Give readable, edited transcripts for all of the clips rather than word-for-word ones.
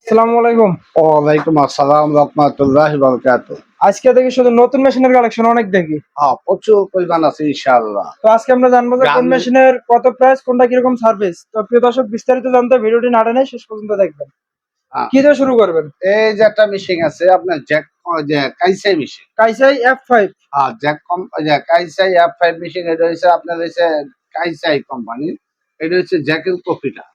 আসসালামু আলাইকুম। ওয়ালাইকুম আসসালাম রহমতুল্লাহি ওয়া বারাকাতুহু। আজকে দেখি শুধু নতুন মেশিনের কালেকশন অনেক দেখি। হ্যাঁ, প্রচুর পরিমাণ আছে ইনশাআল্লাহ। তো আজকে আমরা জানবো যে কোন মেশিনের কত প্রাইস, কোনটা কিরকম সার্ভিস। তো প্রিয় দর্শক, বিস্তারিত জানতে ভিডিওটি না টেনে শেষ পর্যন্ত দেখবেন। হ্যাঁ, কি দিয়ে শুরু করবেন? এই যে একটা মেশিন আছে আপনার যে কাইসাই মেশিন। কাইসাই F5। হ্যাঁ, যে কাইসাই F5 মেশিন, এটা হচ্ছে আপনার হচ্ছে কাইসাই কোম্পানি। এটা হচ্ছে জ্যাকেল কপিটা।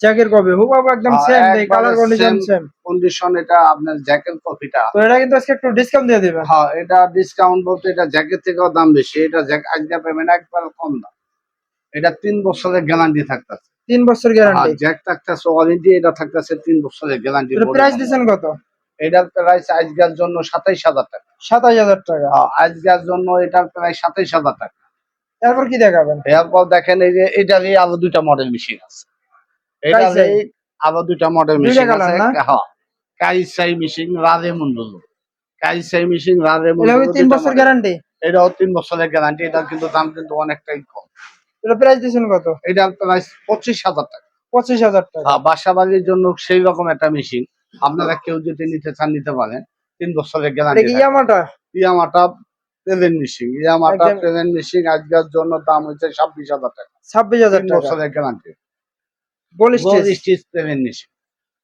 জ্যাকের কপি হুবহু একদম সেম, এই কালার কন্ডিশন সেম। কন্ডিশন এটা আপনার জ্যাকেল কপিটা। তো এটা কিন্তু আজকে একটু ডিসকাউন্ট দিয়ে দিবেন। হ্যাঁ, এটা ডিসকাউন্ট বলতে এটা জ্যাকের থেকেও দাম বেশি। এটা আজকে পেমেন্ট একবার কম দাম। এটা 3 বছরের গ্যারান্টি থাকতেছে। 3 বছর হ্যাঁ, গ্যারান্টি। জ্যাক থাকতেছে ওয়ারেন্টি, এটা থাকতেছে 3 বছরের গ্যারান্টি। তো প্রাইস দিবেন কত? এটার প্রাইস আজকের জন্য 27000 টাকা। 27000 টাকা। আজকের জন্য এটার প্রায় 27000 টাকা। এরপর কি দেখাবেন? এরপর দেখেন এই যে এটারই আরো দুইটা মডেল মেশিন আছে। এটারই আরো দুইটা মডেল মেশিন আছে। হ্যাঁ, কাইসাই মেশিন রাজে মন্ডল। কাইসাই মেশিন রাজে এটা মন্ডল 3 বছর গ্যারান্টি। এটাও 3 বছরের গ্যারান্টি। এটা কিন্তু দাম কিন্তু অনেকটাই কম। এটা প্রাইস দিবেন কত? এটার প্রাইস 25000 টাকা। 25000 টাকা। হ্যাঁ, বাসা বাড়ির জন্য সেই রকম একটা মেশিন। আপনারা কেউ যদি নিতে চান নিতে পারেন। 3 বছরের এটা গ্যারান্টি। কি ইয়ামাটা? ইয়ামাটা প্লেন মেশিন। ইয়ামাটা প্লেন মেশিন আজকের জন্য দাম হচ্ছে 26000 টাকা। 26000 3 টাকা। বছরের গ্যারান্টি। গোল gold stitch stitch plain machine.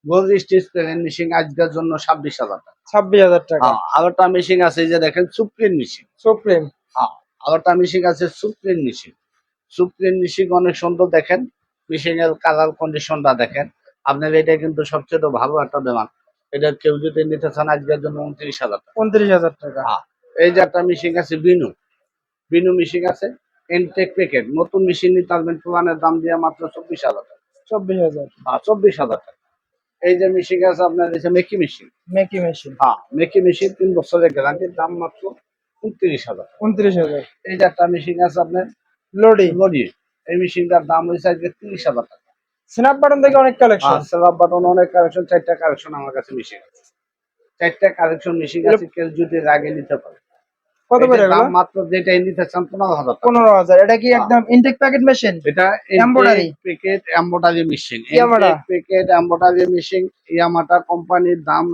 Gold stitch plain machine আজকের জন্য 26000 টাকা। 26000 টাকা। হ্যাঁ, আরেকটা মেশিন আছে এই যে দেখেন সুপ্রিম মেশিন। সুপ্রিম। হ্যাঁ, আরেকটা মেশিন আছে সুপ্রিম মেশিন। সুপ্রিম মেশিন অনেক সুন্দর দেখেন। মেশিনের কালার কন্ডিশনটা দেখেন। আপনার এটা কিন্তু সবচেয়ে ভালো একটা ডিমান্ড। এটা কেউ যদি নিতে চান আজকের জন্য 29000 টাকা। 29000 টাকা। হ্যাঁ, এই যে একটা মেশিন আছে বিনু। বিনু মেশিন আছে এনটেক প্যাকেট। নতুন মেশিন নিতে পারবেন পুরানের দাম দিয়ে মাত্র 24000 টাকা। 24000। 24000 টাকা। এই যে মেশিন আছে আপনার এই যে মেকি মেশিন। মেকি মেশিন। হ্যাঁ, মেকি মেশিন 3 বছরের গ্যারান্টি, দাম মাত্র 29000। 29000। এই যে একটা মেশিন আছে আপনার লোডি। লরি। এই মেশিনটার দাম হয়েছে আজকে 30000 টাকা। স্ন্যাপ বাটন থেকে অনেক কালেকশন। সেলাপ বাটন অনেক কালেকশন, 4টা কালেকশন আমার কাছে মেশিন আছে। 4টা কালেকশন মেশিন আছে, কেউ যদি আগে নিতে পারে। কত করে এটার দাম এগুলো? মাত্র যেটাই নিতে চান 15000 টাকা। 15000। এটা কি একদম ইনটেক প্যাকেট মেশিন? এটা embroidery packet embroidery machine. Yamata. Packet embroidery machine Yamata কোম্পানির দাম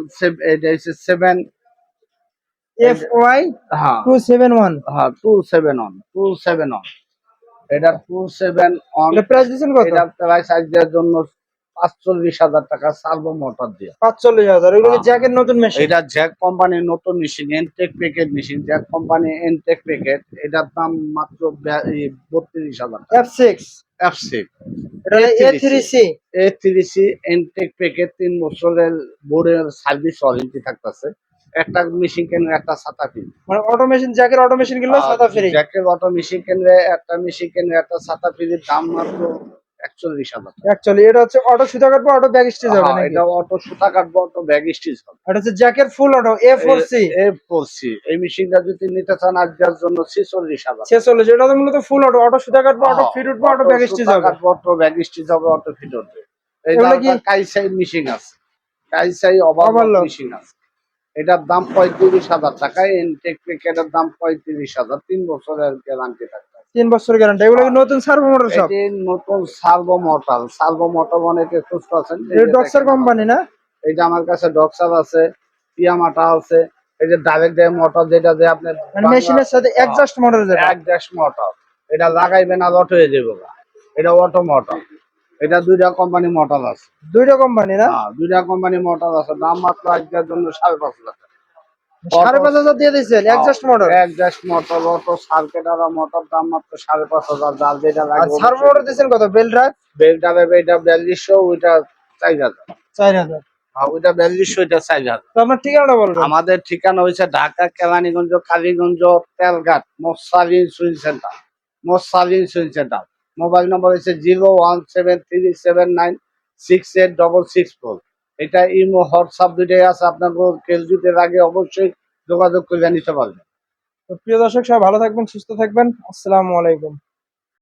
এটা হচ্ছে 7 FY হ্যাঁ 271। হ্যাঁ 271 এটা 27 অন। এটা প্রাইস দিবেন কত? এটা প্রাইস আজকের জন্য 45000 টাকা সার্ভো মোটর দিয়ে। 45000। এগুলো কি জ্যাকের নতুন মেশিন? এটা জ্যাক কোম্পানির নতুন machine, Entech packet machine. Jack company Entech packet, এটার দাম মাত্র 32000 টাকা। F6। F6 এটা A3C। A3C এনটেক প্যাকেট 3 বছরের বোর্ডের সার্ভিস ওয়ারেন্টি থাকতেছে। একটা মেশিন কেন একটা ছাতা ফ্রি। মানে অটো মেশিন, জ্যাকের অটো মেশিন কিনলে ছাতা ফ্রি। জ্যাকের অটো মেশিন কিনলে একটা মেশিন কিনলে একটা ছাতা ফ্রি, দাম মাত্র 41000 টাকা। অ্যাকচুয়ালি এটা হচ্ছে অটো সুতা কাটবো, অটো ব্যাগ স্টিচ হবে হ্যাঁ, নাকি? এটা অটো সুতা কাটবো, অটো ব্যাগ স্টিচ হবে। এটা হচ্ছে জ্যাকের ফুল অটো A4C। A4C এই মেশিনটা যদি নিতে চান আজকের জন্য 46000। 46। এটা তো মূলত ফুল অটো, অটো সুতা কাটবো, অটো ফিট উঠবো, অটো ব্যাগ স্টিচ হবে। অটো ব্যাগ স্টিচ হবে, অটো ফিট হবে। এই এগুলো কি কাইসাই মেশিন আছে। কাইসাই ওভারলক মেশিন আছে। এটার দাম 35000 টাকা। ইনটেক প্যাকেটের দাম 35000। 3 বছরের গ্যারান্টি থাকবে। 3 বছর গ্যারান্টি। এগুলো কি নতুন সার্ভো মোটর সব? এটি নতুন সার্ভো মোটর। সার্ভো মোটর অনেকে খুঁজতেছেন। এটা ডক্সর কোম্পানি না? এই যে আমার কাছে ডক্সার আছে, ইয়ামাটা আছে। এই যে ডাইরেক্ট ড্রাইভ মোটর, যেটা যে আপনার মেশিনের সাথে অ্যাডজাস্ট মোটর, যেটা অ্যাডজাস্ট মোটর। এটা লাগাইবেন আর অটো হয়ে যাবে। এটা অটো মোটর। এটা দুইটা কোম্পানি মোটর আছে। দুইটা কোম্পানি না? হ্যাঁ, দুইটা কোম্পানি মোটর আছে। দাম মাত্র আজকের জন্য 5500 টাকা। 5500 দিয়ে দিচ্ছেন adjust motor? Adjust motor, auto circuit আর মোটর, দাম মাত্র 5500। যার যেটা আর লাগবে। সার্ভো মোটর দিচ্ছেন কত? বেল ড্রাইভ বেল ড্রাইভ এটা 4200, ওইটা 4000। 4000। হ্যাঁ, ওইটা 4200, এটা 4000। তো আপনার ঠিকানাটা বলবেন। আমাদের ঠিকানা হয়েছে Dhaka Keraniganj Kaliganj Telghat Mosalin sewing center. Mosalin sewing center. Mobile number হচ্ছে 01737968664। এটা ইমো হোয়াটসঅ্যাপ দুইটাই আছে। আপনার কেউ যদি আগে অবশ্যই যোগাযোগ করে নিতে পারবেন। তো প্রিয় দর্শক, সবাই ভালো থাকবেন, সুস্থ থাকবেন। আসসালামু আলাইকুম।